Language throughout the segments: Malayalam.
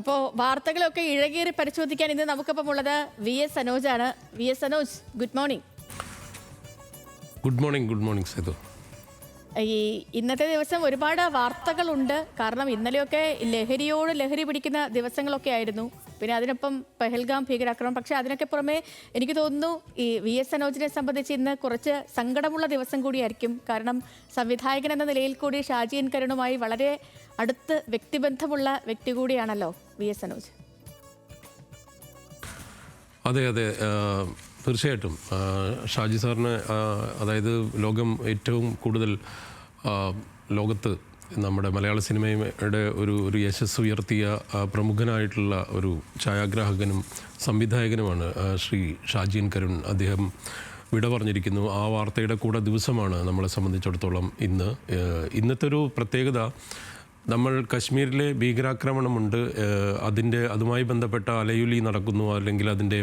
അപ്പോൾ വാർത്തകളൊക്കെ ഇഴകേറി പരിശോധിക്കാൻ ഇന്ന് നമുക്കൊപ്പം ഉള്ളത് VS സനോജാണ്. VS Sanoj, good morning. Good morning Sethu. ഇന്നത്തെ ദിവസം ഒരുപാട് വാർത്തകളുണ്ട്. കാരണം ഇന്നലെയൊക്കെ ലഹരിയോട് ലഹരി പിടിക്കുന്ന ദിവസങ്ങളൊക്കെ ആയിരുന്നു. പിന്നെ അതിനൊപ്പം പെഹൽഗാം ഭീകരാക്രമണം. പക്ഷേ അതിനൊക്കെ പുറമെ എനിക്ക് തോന്നുന്നു ഈ VS സനോജിനെ സംബന്ധിച്ച് ഇന്ന് കുറച്ച് സങ്കടമുള്ള ദിവസം കൂടിയായിരിക്കും. കാരണം സംവിധായകൻ എന്ന നിലയിൽ കൂടി ഷാജി എൻ കരുണുമായി വളരെ അടുത്ത് വ്യക്തിബന്ധമുള്ള വ്യക്തി കൂടിയാണല്ലോ VS സനോജ്. അതെ, തീർച്ചയായിട്ടും ഷാജി സാറിന്, അതായത് ലോകം ഏറ്റവും കൂടുതൽ ലോകത്ത് നമ്മുടെ മലയാള സിനിമയുടെ ഒരു യശസ് ഉയർത്തിയ പ്രമുഖനായിട്ടുള്ള ഒരു ഛായാഗ്രാഹകനും സംവിധായകനുമാണ് ശ്രീ ഷാജി എൻ കരുൺ. അദ്ദേഹം വിട പറഞ്ഞിരിക്കുന്നു. ആ വാർത്തയുടെ കൂടെ ദിവസമാണ് നമ്മളെ സംബന്ധിച്ചിടത്തോളം ഇന്നത്തെ ഒരു പ്രത്യേകത. നമ്മൾ കശ്മീരിലെ ഭീകരാക്രമണമുണ്ട്, അതുമായി ബന്ധപ്പെട്ട അലയുലി നടക്കുന്നു, അല്ലെങ്കിൽ അതിൻ്റെ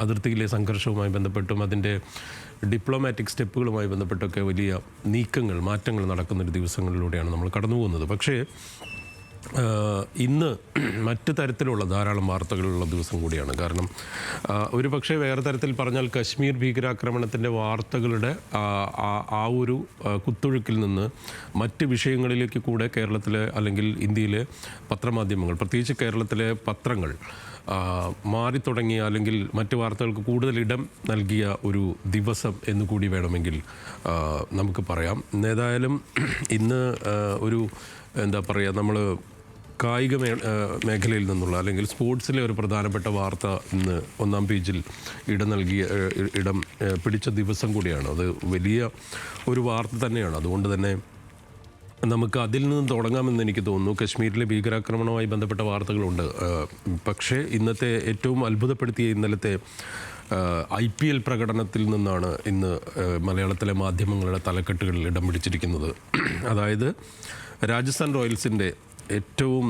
അതിർത്തിയിലെ സംഘർഷവുമായി ബന്ധപ്പെട്ടും അതിൻ്റെ ഡിപ്ലോമാറ്റിക് സ്റ്റെപ്പുകളുമായി ബന്ധപ്പെട്ടൊക്കെ വലിയ മാറ്റങ്ങൾ നടക്കുന്നൊരു ദിവസങ്ങളിലൂടെയാണ് നമ്മൾ കടന്നു പോകുന്നത്. പക്ഷേ ഇന്ന് മറ്റു തരത്തിലുള്ള ധാരാളം വാർത്തകളുള്ള ദിവസം കൂടിയാണ്. കാരണം ഒരു പക്ഷേ വേറെ തരത്തിൽ പറഞ്ഞാൽ കശ്മീർ ഭീകരാക്രമണത്തിൻ്റെ വാർത്തകളുടെ ആ ഒരു കുത്തൊഴുക്കിൽ നിന്ന് മറ്റ് വിഷയങ്ങളിലേക്ക് കൂടെ കേരളത്തിലെ അല്ലെങ്കിൽ ഇന്ത്യയിലെ പത്രമാധ്യമങ്ങൾ, പ്രത്യേകിച്ച് കേരളത്തിലെ പത്രങ്ങൾ മാറി തുടങ്ങിയ അല്ലെങ്കിൽ മറ്റ് വാർത്തകൾക്ക് കൂടുതൽ ഇടം നൽകിയ ഒരു ദിവസം എന്ന് കൂടി വേണമെങ്കിൽ നമുക്ക് പറയാം. ഏതായാലും ഇന്ന് ഒരു എന്താ പറയുക, നമ്മൾ കായിക മേഖലയിൽ നിന്നുള്ള അല്ലെങ്കിൽ സ്പോർട്സിലെ ഒരു പ്രധാനപ്പെട്ട വാർത്ത ഇന്ന് ഒന്നാം പേജിൽ ഇടം പിടിച്ച ദിവസം കൂടിയാണ്. അത് വലിയ ഒരു വാർത്ത തന്നെയാണ്. അതുകൊണ്ട് തന്നെ നമുക്ക് അതിൽ നിന്ന് തുടങ്ങാമെന്ന് എനിക്ക് തോന്നുന്നു. കശ്മീരിലെ ഭീകരാക്രമണവുമായി ബന്ധപ്പെട്ട വാർത്തകളുണ്ട്. പക്ഷേ ഇന്നത്തെ ഏറ്റവും അത്ഭുതപ്പെടുത്തിയ ഇന്നലത്തെ IPL പ്രകടനത്തിൽ നിന്നാണ് ഇന്ന് മലയാളത്തിലെ മാധ്യമങ്ങളുടെ തലക്കെട്ടുകളിൽ ഇടം പിടിച്ചിരിക്കുന്നത്. അതായത് രാജസ്ഥാൻ റോയൽസിൻ്റെ ഏറ്റവും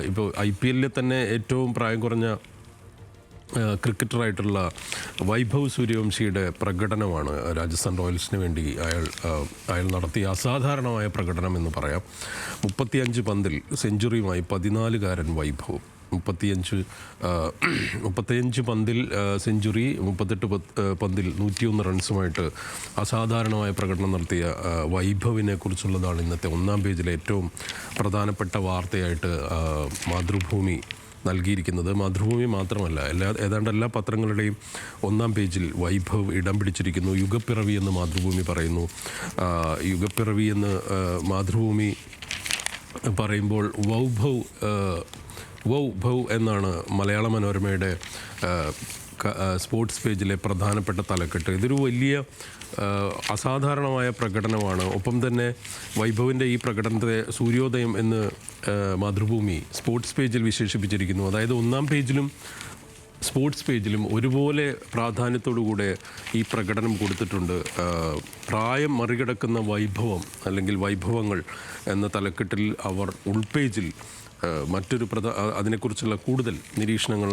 ഇപ്പോൾ IPL തന്നെ ഏറ്റവും പ്രായം കുറഞ്ഞ ക്രിക്കറ്ററായിട്ടുള്ള വൈഭവ് സൂര്യവംശിയുടെ പ്രകടനമാണ് രാജസ്ഥാൻ റോയൽസിന് വേണ്ടി അയാൾ നടത്തിയ അസാധാരണമായ പ്രകടനം എന്ന് പറയാം. 35 പന്തിൽ സെഞ്ചുറിയുമായി 14-കാരൻ വൈഭവ്. 35 പന്തിൽ സെഞ്ചുറി, 38 പന്തിൽ 101 റൺസുമായിട്ട് അസാധാരണമായ പ്രകടനം നടത്തിയ വൈഭവിനെ കുറിച്ചുള്ളതാണ് ഇന്നത്തെ ഒന്നാം പേജിലെ ഏറ്റവും പ്രധാനപ്പെട്ട വാർത്തയായിട്ട് മാതൃഭൂമി നൽകിയിരിക്കുന്നത്. മാതൃഭൂമി മാത്രമല്ല, ഏതാണ്ട് എല്ലാ പത്രങ്ങളുടെയും ഒന്നാം പേജിൽ വൈഭവ് ഇടം പിടിച്ചിരിക്കുന്നു. യുഗപ്പിറവി എന്ന് മാതൃഭൂമി പറയുന്നു. യുഗപ്പിറവി എന്ന് മാതൃഭൂമി പറയുമ്പോൾ വൗഭവ് എന്നാണ് മലയാള മനോരമയുടെ സ്പോർട്സ് പേജിലെ പ്രധാനപ്പെട്ട തലക്കെട്ട്. ഇതൊരു വലിയ അസാധാരണമായ പ്രകടനമാണ്. ഒപ്പം തന്നെ വൈഭവിൻ്റെ ഈ പ്രകടനത്തെ സൂര്യോദയം എന്ന് മാതൃഭൂമി സ്പോർട്സ് പേജിൽ വിശേഷിപ്പിച്ചിരിക്കുന്നു. അതായത് ഒന്നാം പേജിലും സ്പോർട്സ് പേജിലും ഒരുപോലെ പ്രാധാന്യത്തോടുകൂടെ ഈ പ്രകടനം കൊടുത്തിട്ടുണ്ട്. പ്രായം മറികടക്കുന്ന വൈഭവം അല്ലെങ്കിൽ വൈഭവങ്ങൾ എന്ന തലക്കെട്ടിൽ അവർ ഉൾപേജിൽ മറ്റൊരു അതിനെക്കുറിച്ചുള്ള കൂടുതൽ നിരീക്ഷണങ്ങൾ,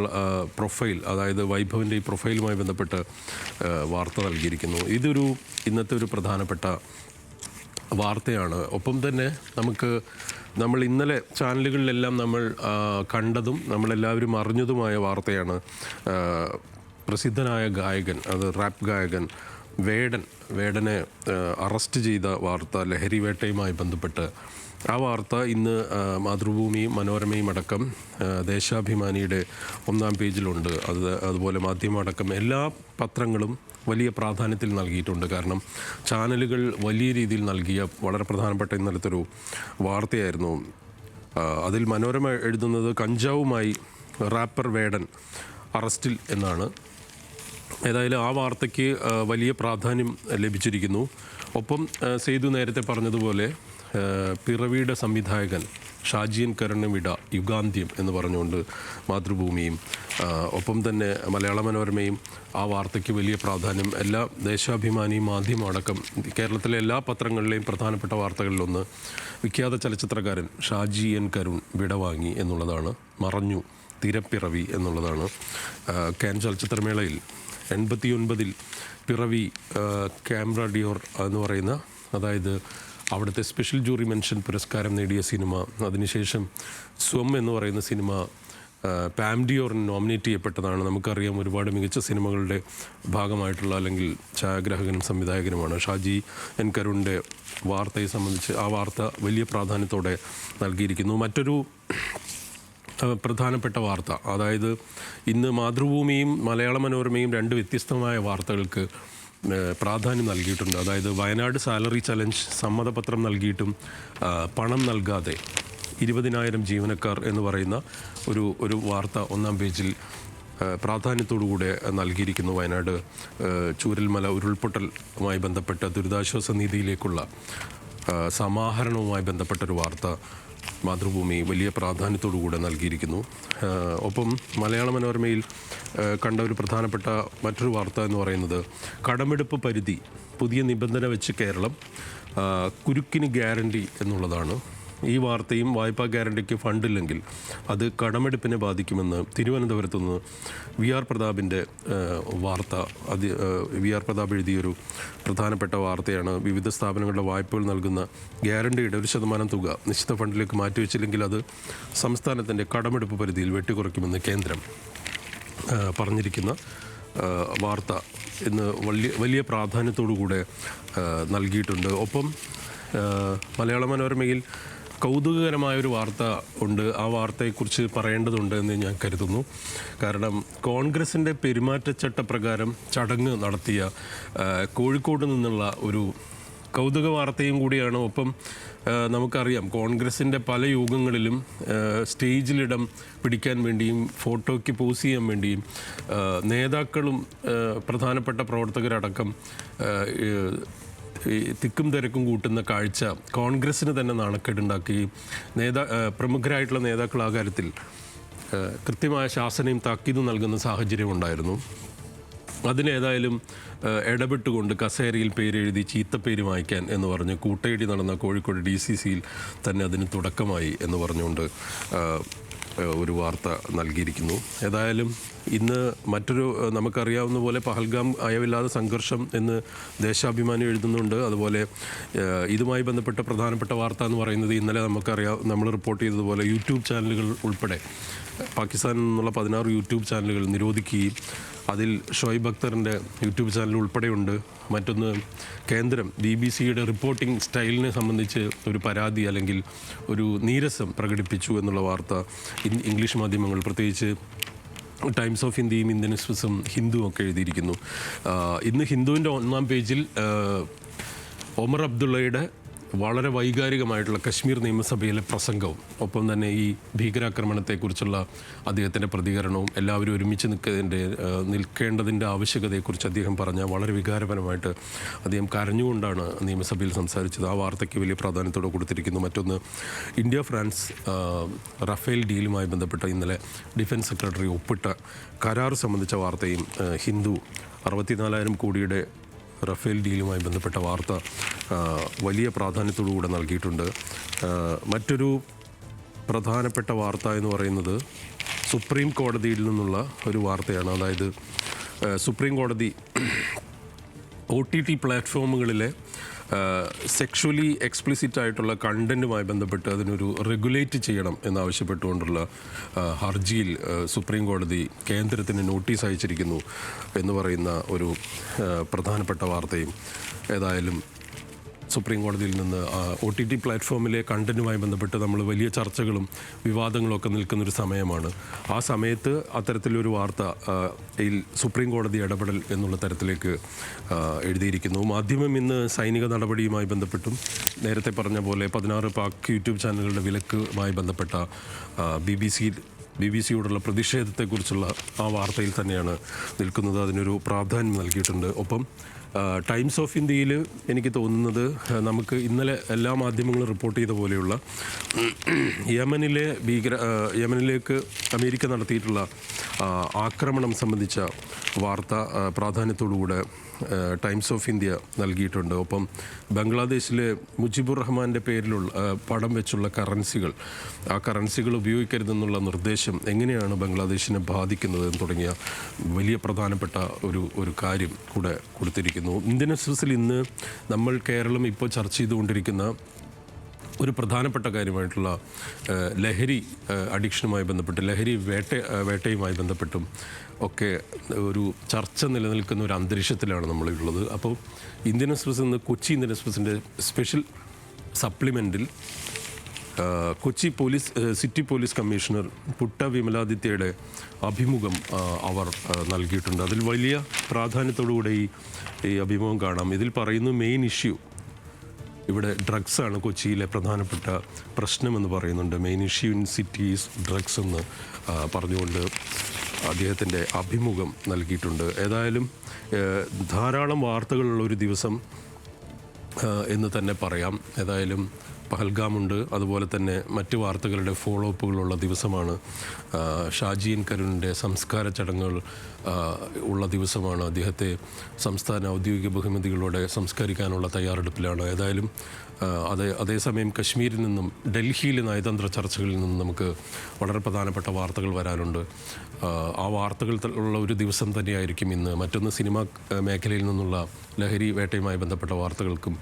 പ്രൊഫൈൽ, അതായത് വൈഭവിൻ്റെ ഈ പ്രൊഫൈലുമായി ബന്ധപ്പെട്ട് വാർത്ത നൽകിയിരിക്കുന്നു. ഇന്നത്തെ ഒരു പ്രധാനപ്പെട്ട വാർത്തയാണ്. ഒപ്പം തന്നെ നമ്മൾ ഇന്നലെ ചാനലുകളിലെല്ലാം നമ്മൾ കണ്ടതും നമ്മളെല്ലാവരും അറിഞ്ഞതുമായ വാർത്തയാണ്. പ്രസിദ്ധനായ ഗായകൻ, അത് റാപ്പ് ഗായകൻ വേടനെ അറസ്റ്റ് ചെയ്ത വാർത്ത, ലഹരി വേട്ടയുമായി ബന്ധപ്പെട്ട് ആ വാർത്ത ഇന്ന് മാതൃഭൂമിയും മനോരമയും അടക്കം ദേശാഭിമാനിയുടെ ഒന്നാം പേജിലുണ്ട്. അതുപോലെ മാധ്യമം അടക്കം എല്ലാ പത്രങ്ങളും വലിയ പ്രാധാന്യത്തിൽ നൽകിയിട്ടുണ്ട്. കാരണം ചാനലുകൾ വലിയ രീതിയിൽ നൽകിയ വളരെ പ്രധാനപ്പെട്ട ഇന്നലത്തെ ഒരു വാർത്തയായിരുന്നു. അതിൽ മനോരമ എഴുതുന്നത് കഞ്ചാവുമായി റാപ്പർ വേടൻ അറസ്റ്റിൽ എന്നാണ്. ഏതായാലും ആ വാർത്തയ്ക്ക് വലിയ പ്രാധാന്യം ലഭിച്ചിരിക്കുന്നു. ഒപ്പം സേതു നേരത്തെ പറഞ്ഞതുപോലെ പിറവിയുടെ സംവിധായകൻ ഷാജി എൻ കരുണ് വിട യുഗാന്ത്യം എന്ന് പറഞ്ഞുകൊണ്ട് മാതൃഭൂമിയും ഒപ്പം തന്നെ മലയാള മനോരമയും ആ വാർത്തയ്ക്ക് വലിയ പ്രാധാന്യം, എല്ലാ ദേശാഭിമാനിയും മാധ്യമം അടക്കം കേരളത്തിലെ എല്ലാ പത്രങ്ങളിലെയും പ്രധാനപ്പെട്ട വാർത്തകളിലൊന്ന് വിഖ്യാത ചലച്ചിത്രകാരൻ ഷാജി എൻ കരുൺ വിടവാങ്ങി എന്നുള്ളതാണ്. മറഞ്ഞു, തിരപ്പിറവി എന്നുള്ളതാണ്. കാൻ ചലച്ചിത്രമേളയിൽ 89-ൽ പിറവി ക്യാമറ ഡിയോർ എന്ന് പറയുന്ന, അതായത് അവിടുത്തെ സ്പെഷ്യൽ ജൂറി മെൻഷൻ പുരസ്കാരം നേടിയ സിനിമ, അതിനുശേഷം സ്വം എന്ന് പറയുന്ന സിനിമ പാംഡിയോറിന് നോമിനേറ്റ് ചെയ്യപ്പെട്ടതാണ്. നമുക്കറിയാം ഒരുപാട് മികച്ച സിനിമകളുടെ ഭാഗമായിട്ടുള്ള അല്ലെങ്കിൽ ഛായാഗ്രാഹകനും സംവിധായകനുമാണ്. ഷാജി എൻ കരുണിൻ്റെ വാർത്തയെ സംബന്ധിച്ച് ആ വാർത്ത വലിയ പ്രാധാന്യത്തോടെ നൽകിയിരിക്കുന്നു. മറ്റൊരു പ്രധാനപ്പെട്ട വാർത്ത, അതായത് ഇന്ന് മാതൃഭൂമിയും മലയാള മനോരമയും രണ്ട് വ്യത്യസ്തമായ വാർത്തകൾക്ക് പ്രാധാന്യം നൽകിയിട്ടുണ്ട്. അതായത് വയനാട് സാലറി ചലഞ്ച് സമ്മതപത്രം നൽകിയിട്ടും പണം നൽകാതെ 20,000 ജീവനക്കാർ എന്ന് പറയുന്ന ഒരു വാർത്ത ഒന്നാം പേജിൽ പ്രാധാന്യത്തോടുകൂടെ നൽകിയിരിക്കുന്നു. വയനാട് ചൂരൽമല ഉരുൾപൊട്ടലുമായി ബന്ധപ്പെട്ട ദുരിതാശ്വാസ നിധിയിലേക്കുള്ള സമാഹരണവുമായി ബന്ധപ്പെട്ടൊരു വാർത്ത മാതൃഭൂമി വലിയ പ്രാധാന്യത്തോടുകൂടെ നൽകിയിരിക്കുന്നു. ഒപ്പം മലയാള മനോരമയിൽ കണ്ട ഒരു പ്രധാനപ്പെട്ട മറ്റൊരു വാർത്ത എന്ന് പറയുന്നത് കടമെടുപ്പ് പരിധി പുതിയ നിബന്ധന വെച്ച് കേരളം കുരുക്കിന് ഗ്യാരണ്ടി എന്നുള്ളതാണ്. ഈ വാർത്തയും വായ്പാ ഗ്യാരണ്ടിക്ക് ഫണ്ടില്ലെങ്കിൽ അത് കടമെടുപ്പിനെ ബാധിക്കുമെന്ന് തിരുവനന്തപുരത്തു നിന്ന് വി ആർ പ്രതാപിൻ്റെ വാർത്ത. വി ആർ പ്രതാപ് എഴുതിയൊരു പ്രധാനപ്പെട്ട വാർത്തയാണ്. വിവിധ സ്ഥാപനങ്ങളുടെ വായ്പകൾ നൽകുന്ന ഗ്യാരണ്ടിയുടെ 1% തുക നിശ്ചിത ഫണ്ടിലേക്ക് മാറ്റിവെച്ചില്ലെങ്കിൽ അത് സംസ്ഥാനത്തിൻ്റെ കടമെടുപ്പ് പരിധിയിൽ വെട്ടിക്കുറയ്ക്കുമെന്ന് കേന്ദ്രം പറഞ്ഞിരിക്കുന്ന വാർത്ത ഇന്ന് വലിയ പ്രാധാന്യത്തോടുകൂടെ നൽകിയിട്ടുണ്ട്. ഒപ്പം മലയാള മനോരമയിൽ കൗതുകകരമായൊരു വാർത്ത ഉണ്ട്. ആ വാർത്തയെക്കുറിച്ച് പറയേണ്ടതുണ്ട് എന്ന് ഞാൻ കരുതുന്നു. കാരണം കോൺഗ്രസിൻ്റെ പെരുമാറ്റച്ചട്ടപ്രകാരം ചടങ്ങ് നടത്തിയ കോഴിക്കോട് നിന്നുള്ള ഒരു കൗതുക വാർത്തയും കൂടിയാണ്. ഒപ്പം നമുക്കറിയാം കോൺഗ്രസിൻ്റെ പല യോഗങ്ങളിലും സ്റ്റേജിലിടം പിടിക്കാൻ വേണ്ടിയും ഫോട്ടോയ്ക്ക് പോസ് ചെയ്യാൻ വേണ്ടിയും നേതാക്കളും പ്രധാനപ്പെട്ട പ്രവർത്തകരടക്കം ഈ തിക്കും തിരക്കും കൂട്ടുന്ന കാഴ്ച കോൺഗ്രസ്സിന് തന്നെ നാണക്കേടുണ്ടാക്കുകയും പ്രമുഖരായിട്ടുള്ള നേതാക്കൾ ആ കാര്യത്തിൽ കൃത്യമായ ശാസനയും താക്കീതും നൽകുന്ന സാഹചര്യം ഉണ്ടായിരുന്നു. അതിലേതായാലും ഇടപെട്ടുകൊണ്ട് കസേരയിൽ പേരെഴുതി ചീത്തപ്പേര് വായിക്കാൻ എന്ന് പറഞ്ഞ് കൂട്ടയിടി നടന്ന കോഴിക്കോട് DCCയിൽ തന്നെ അതിന് തുടക്കമായി എന്ന് പറഞ്ഞുകൊണ്ട് ഒരു വാർത്ത നൽകിയിരിക്കുന്നു. ഏതായാലും ഇന്ന് മറ്റൊരു നമുക്കറിയാവുന്ന പോലെ പഹൽഗാം അയവില്ലാതെ സംഘർഷം എന്ന് ദേശാഭിമാനി എഴുതുന്നുണ്ട്. അതുപോലെ ഇതുമായി ബന്ധപ്പെട്ട പ്രധാനപ്പെട്ട വാർത്ത എന്ന് പറയുന്നത് ഇന്നലെ നമ്മൾ റിപ്പോർട്ട് ചെയ്തതുപോലെ യൂട്യൂബ് ചാനലുകൾ ഉൾപ്പെടെ പാകിസ്ഥാനിൽ നിന്നുള്ള 16 യൂട്യൂബ് ചാനലുകൾ നിരോധിക്കുകയും അതിൽ ഷോയിബ് അക്തറിൻ്റെ യൂട്യൂബ് ചാനൽ ഉൾപ്പെടെയുണ്ട്. മറ്റൊന്ന് കേന്ദ്രം BBC-യുടെ റിപ്പോർട്ടിംഗ് സ്റ്റൈലിനെ സംബന്ധിച്ച് ഒരു പരാതി അല്ലെങ്കിൽ ഒരു നീരസം പ്രകടിപ്പിച്ചു എന്നുള്ള വാർത്ത ഇംഗ്ലീഷ് മാധ്യമങ്ങൾ പ്രത്യേകിച്ച് ടൈംസ് ഓഫ് ഇന്ത്യയും ഇന്ത്യൻ എക്സ്പ്രസും ഹിന്ദുവും ഒക്കെ എഴുതിയിരിക്കുന്നു. ഇന്ന് ഹിന്ദുവിൻ്റെ ഒന്നാം പേജിൽ ഒമർ അബ്ദുള്ളയുടെ വളരെ വൈകാരികമായിട്ടുള്ള കശ്മീർ നിയമസഭയിലെ പ്രസംഗവും ഒപ്പം തന്നെ ഈ ഭീകരാക്രമണത്തെക്കുറിച്ചുള്ള അദ്ദേഹത്തിൻ്റെ പ്രതികരണവും എല്ലാവരും ഒരുമിച്ച് നിൽക്കേണ്ടതിൻ്റെ ആവശ്യകതയെക്കുറിച്ച് അദ്ദേഹം പറഞ്ഞ വളരെ വികാരപരമായിട്ട് അദ്ദേഹം കരഞ്ഞുകൊണ്ടാണ് നിയമസഭയിൽ സംസാരിച്ചത്. ആ വാർത്തയ്ക്ക് വലിയ പ്രാധാന്യത്തോടെ കൊടുത്തിരിക്കുന്നു. മറ്റൊന്ന് ഇന്ത്യ ഫ്രാൻസ് റഫേൽ ഡീലുമായി ബന്ധപ്പെട്ട ഇന്നലെ ഡിഫൻസ് സെക്രട്ടറി ഒപ്പിട്ട കരാർ സംബന്ധിച്ച വാർത്തയും ഹിന്ദു 64,000 കോടിയുടെ റഫേൽ ഡീലുമായി ബന്ധപ്പെട്ട വാർത്ത വലിയ പ്രാധാന്യത്തോടുകൂടെ നൽകിയിട്ടുണ്ട്. മറ്റൊരു പ്രധാനപ്പെട്ട വാർത്ത എന്ന് പറയുന്നത് സുപ്രീം കോടതിയിൽ നിന്നുള്ള ഒരു വാർത്തയാണ്. അതായത് സുപ്രീം കോടതി OTT പ്ലാറ്റ്ഫോമുകളിലെ സെക്ഷുവലി എക്സ്പ്ലിസിറ്റ് ആയിട്ടുള്ള കണ്ടൻറ്റുമായി ബന്ധപ്പെട്ട് അതിനൊരു റെഗുലേറ്റ് ചെയ്യണം എന്നാവശ്യപ്പെട്ടുകൊണ്ടുള്ള ഹർജിയിൽ സുപ്രീം കോടതി കേന്ദ്രത്തിന് നോട്ടീസ് അയച്ചിരിക്കുന്നു എന്ന് പറയുന്ന ഒരു പ്രധാനപ്പെട്ട വാർത്തയും ഏതായാലും സുപ്രീം കോടതിയിൽ നിന്ന് OTT പ്ലാറ്റ്ഫോമിലെ കണ്ടൻറ്റുമായി ബന്ധപ്പെട്ട് നമ്മൾ വലിയ ചർച്ചകളും വിവാദങ്ങളൊക്കെ നിൽക്കുന്നൊരു സമയമാണ്. ആ സമയത്ത് അത്തരത്തിലൊരു വാർത്ത സുപ്രീം കോടതി ഇടപെടൽ എന്നുള്ള തരത്തിലേക്ക് എഴുതിയിരിക്കുന്നു. മാധ്യമം ഇന്ന് സൈനിക നടപടിയുമായി ബന്ധപ്പെട്ടും നേരത്തെ പറഞ്ഞ പോലെ 16 പാക് യൂട്യൂബ് ചാനലുകളുടെ വിലക്കുമായി ബന്ധപ്പെട്ട BBC-യോടുള്ള പ്രതിഷേധത്തെക്കുറിച്ചുള്ള ആ വാർത്തയിൽ തന്നെയാണ് നിൽക്കുന്നത്. അതിനൊരു പ്രാധാന്യം നൽകിയിട്ടുണ്ട്. ഒപ്പം ടൈംസ് ഓഫ് ഇന്ത്യയിൽ എനിക്ക് തോന്നുന്നത് നമുക്ക് ഇന്നലെ എല്ലാ മാധ്യമങ്ങളും റിപ്പോർട്ട് ചെയ്ത പോലെയുള്ള യമനിലേക്ക് അമേരിക്ക നടത്തിയിട്ടുള്ള ആക്രമണം സംബന്ധിച്ച വാർത്ത പ്രാധാന്യത്തോടുകൂടെ ടൈംസ് ഓഫ് ഇന്ത്യ നൽകിയിട്ടുണ്ട്. ഒപ്പം ബംഗ്ലാദേശിലെ മുജിബുർ റഹ്മാൻ്റെ പേരിലുള്ള പടം വെച്ചുള്ള ആ കറൻസികൾ ഉപയോഗിക്കരുതെന്നുള്ള നിർദ്ദേശം എങ്ങനെയാണ് ബംഗ്ലാദേശിനെ ബാധിക്കുന്നത് തുടങ്ങിയ വലിയ പ്രധാനപ്പെട്ട ഒരു കാര്യം കൂടെ കൊടുത്തിരിക്കുന്നു. ഇന്ത്യൻ എക്സ്പ്രസിൽ ഇന്ന് കേരളം ഇപ്പോൾ ചർച്ച ചെയ്തുകൊണ്ടിരിക്കുന്ന ഒരു പ്രധാനപ്പെട്ട കാര്യമായിട്ടുള്ള ലഹരി അഡിക്ഷനുമായി ബന്ധപ്പെട്ട് ലഹരി വേട്ടയുമായി ബന്ധപ്പെട്ടും ഒക്കെ ഒരു ചർച്ച നിലനിൽക്കുന്ന ഒരു അന്തരീക്ഷത്തിലാണ് നമ്മളുള്ളത്. അപ്പോൾ ഇന്ത്യൻ എക്സ്പ്രസ് ഇന്ന് കൊച്ചി ഇന്ത്യൻ എക്സ്പ്രസിൻ്റെ സ്പെഷ്യൽ സപ്ലിമെൻറ്റിൽ Kochi city police commissioner Putta വിമലാദിത്യയുടെ അഭിമുഖം അവർ നൽകിയിട്ടുണ്ട്. അതിൽ വലിയ പ്രാധാന്യത്തോടുകൂടെ ഈ അഭിമുഖം കാണാം. ഇതിൽ പറയുന്ന മെയിൻ ഇഷ്യൂ ഇവിടെ ഡ്രഗ്സാണ് കൊച്ചിയിലെ പ്രധാനപ്പെട്ട പ്രശ്നമെന്ന് പറയുന്നുണ്ട്. Main issue in cities drugs എന്ന് പറഞ്ഞുകൊണ്ട് അദ്ദേഹത്തിൻ്റെ അഭിമുഖം നൽകിയിട്ടുണ്ട്. ഏതായാലും ധാരാളം വാർത്തകളുള്ള ഒരു ദിവസം എന്ന് തന്നെ പറയാം. ഏതായാലും പഹൽഗാമുണ്ട്, അതുപോലെ തന്നെ മറ്റ് വാർത്തകളുടെ ഫോളോ അപ്പുകളുള്ള ദിവസമാണ്. ഷാജി കരുണിൻ്റെ സംസ്കാര ചടങ്ങുകൾ ഉള്ള ദിവസമാണ്. അദ്ദേഹത്തെ സംസ്ഥാന ഔദ്യോഗിക ബഹുമതികളോടെ സംസ്കരിക്കാനുള്ള തയ്യാറെടുപ്പിലാണ്. ഏതായാലും അതേസമയം കശ്മീരിൽ നിന്നും ഡൽഹിയിലെ നയതന്ത്ര ചർച്ചകളിൽ നിന്നും നമുക്ക് വളരെ പ്രധാനപ്പെട്ട വാർത്തകൾ വരാനുണ്ട്. ആ വാർത്തകൾ ഉള്ള ഒരു ദിവസം തന്നെയായിരിക്കും ഇന്ന്. മറ്റൊന്ന് സിനിമാ മേഖലയിൽ നിന്നുള്ള ലഹരി വേട്ടയുമായി ബന്ധപ്പെട്ട വാർത്തകൾക്കും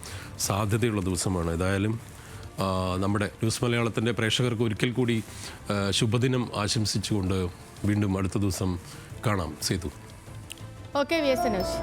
സാധ്യതയുള്ള ദിവസമാണ്. ഏതായാലും നമ്മുടെ ന്യൂസ് മലയാളത്തിൻ്റെ പ്രേക്ഷകർക്ക് ഒരിക്കൽ കൂടി ശുഭദിനം ആശംസിച്ചുകൊണ്ട് വീണ്ടും അടുത്ത ദിവസം കാണാം. Sethu. Okay, V S Sanoj.